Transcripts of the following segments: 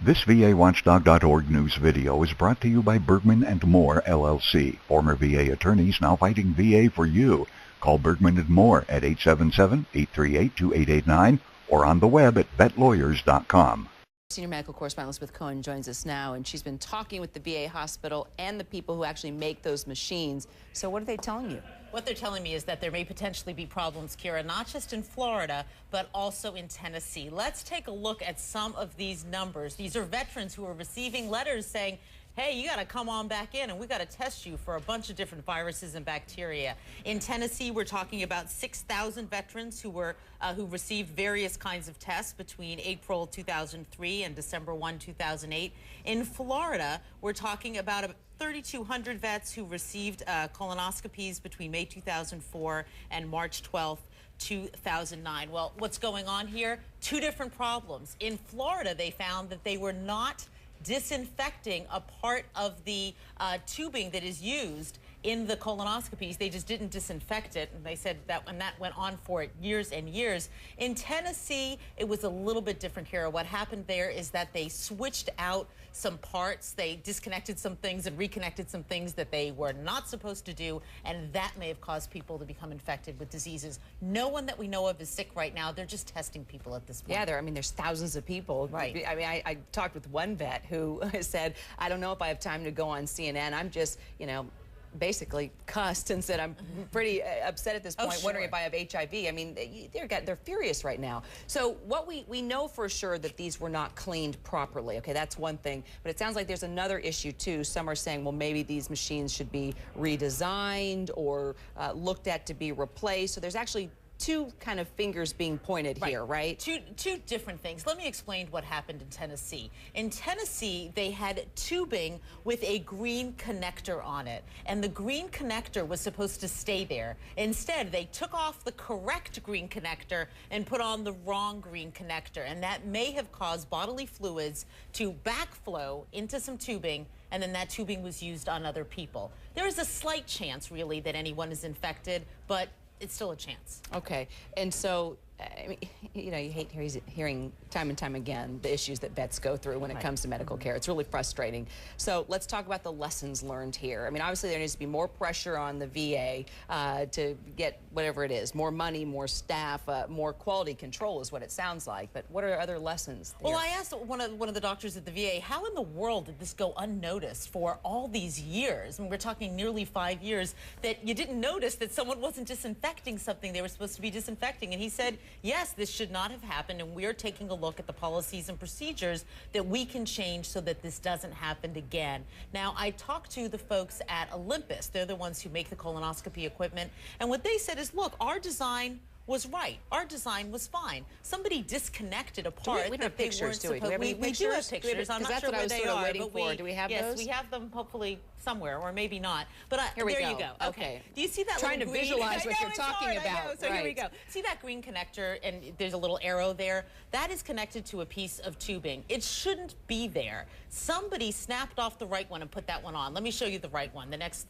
This VAWatchdog.org news video is brought to you by Bergman & Moore, LLC. Former VA attorneys now fighting VA for you. Call Bergman & Moore at 877-838-2889 or on the web at vetlawyers.com. Senior medical correspondent Elizabeth Cohen joins us now, and she's been talking with the VA hospital and the people who actually make those machines. So what are they telling you? What they're telling me is that there may potentially be problems, Kira, not just in Florida, but also in Tennessee. Let's take a look at some of these numbers. These are veterans who are receiving letters saying, hey, you got to come on back in and we got to test you for a bunch of different viruses and bacteria. In Tennessee, we're talking about 6,000 veterans who received various kinds of tests between April 2003 and December 1, 2008. In Florida, we're talking about 3,200 vets who received colonoscopies between May 2004 and March 12th. 2009. Well, what's going on here? Two different problems. In Florida, they found that they were not disinfecting a part of the tubing that is used in the colonoscopies. They just didn't disinfect it, and they said that when that went on for years and years. In Tennessee, it was a little bit different here. What happened there is that they switched out some parts. They disconnected some things and reconnected some things that they were not supposed to do, and that may have caused people to become infected with diseases. No one that we know of is sick right now. They're just testing people at this point. Yeah, there's thousands of people. Right. I mean, I talked with one vet who said, I don't know if I have time to go on CNN. I'm just, basically cussed and said, I'm pretty upset at this point, wondering if I have HIV. I mean, they're furious right now. So what we know for sure that these were not cleaned properly. Okay, that's one thing. But it sounds like there's another issue too. Some are saying, well, maybe these machines should be redesigned or looked at to be replaced. So there's actually two kind of fingers being pointed here, right? Two different things. Let me explain what happened in Tennessee. In Tennessee, they had tubing with a green connector on it, and the green connector was supposed to stay there. Instead, they took off the correct green connector and put on the wrong green connector, and that may have caused bodily fluids to backflow into some tubing, and then that tubing was used on other people. There is a slight chance, really, that anyone is infected, but it's still a chance. Okay, and so, I mean, you hate hearing time and time again the issues that vets go through when it comes to medical care. It's really frustrating. So let's talk about the lessons learned here. I mean, obviously there needs to be more pressure on the VA to get whatever it is, more money, more staff, more quality control is what it sounds like. But what are other lessons there? Well, I asked one of the doctors at the VA, how in the world did this go unnoticed for all these years? I mean, we're talking nearly 5 years, that you didn't notice that someone wasn't disinfecting something they were supposed to be disinfecting. And he said, yes, this should not have happened, and we're taking a look at the policies and procedures that we can change so that this doesn't happen again. Now, I talked to the folks at Olympus. They're the ones who make the colonoscopy equipment, and what they said is, look, our design was right. Our design was fine. Somebody disconnected a part we don't that have they pictures, weren't do we? supposed. Do we have any We do have pictures? pictures. I'm not sure where they are, but do we have yes, those? we have them hopefully somewhere, or maybe not. But Here we there go. you go. Okay. Do you see that Trying little to green? visualize what I know, you're it's talking hard, I about. know. So here we go. See that green connector, and there's a little arrow there? That is connected to a piece of tubing. It shouldn't be there. Somebody snapped off the right one and put that one on. Let me show you the right one. The next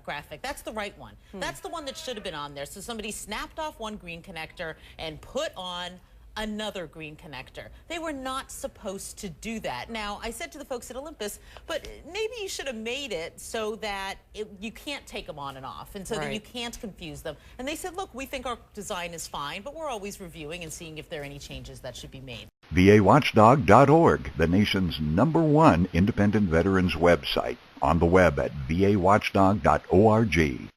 graphic. That's the right one. That's the one that should have been on there. So somebody snapped off one green connector and put on another green connector. They were not supposed to do that. Now, I said to the folks at Olympus, but maybe you should have made it so that you can't take them on and off, and so that you can't confuse them. And they said, look, we think our design is fine, but we're always reviewing and seeing if there are any changes that should be made. VAWatchdog.org, the nation's #1 independent veterans website. On the web at VAWatchdog.org.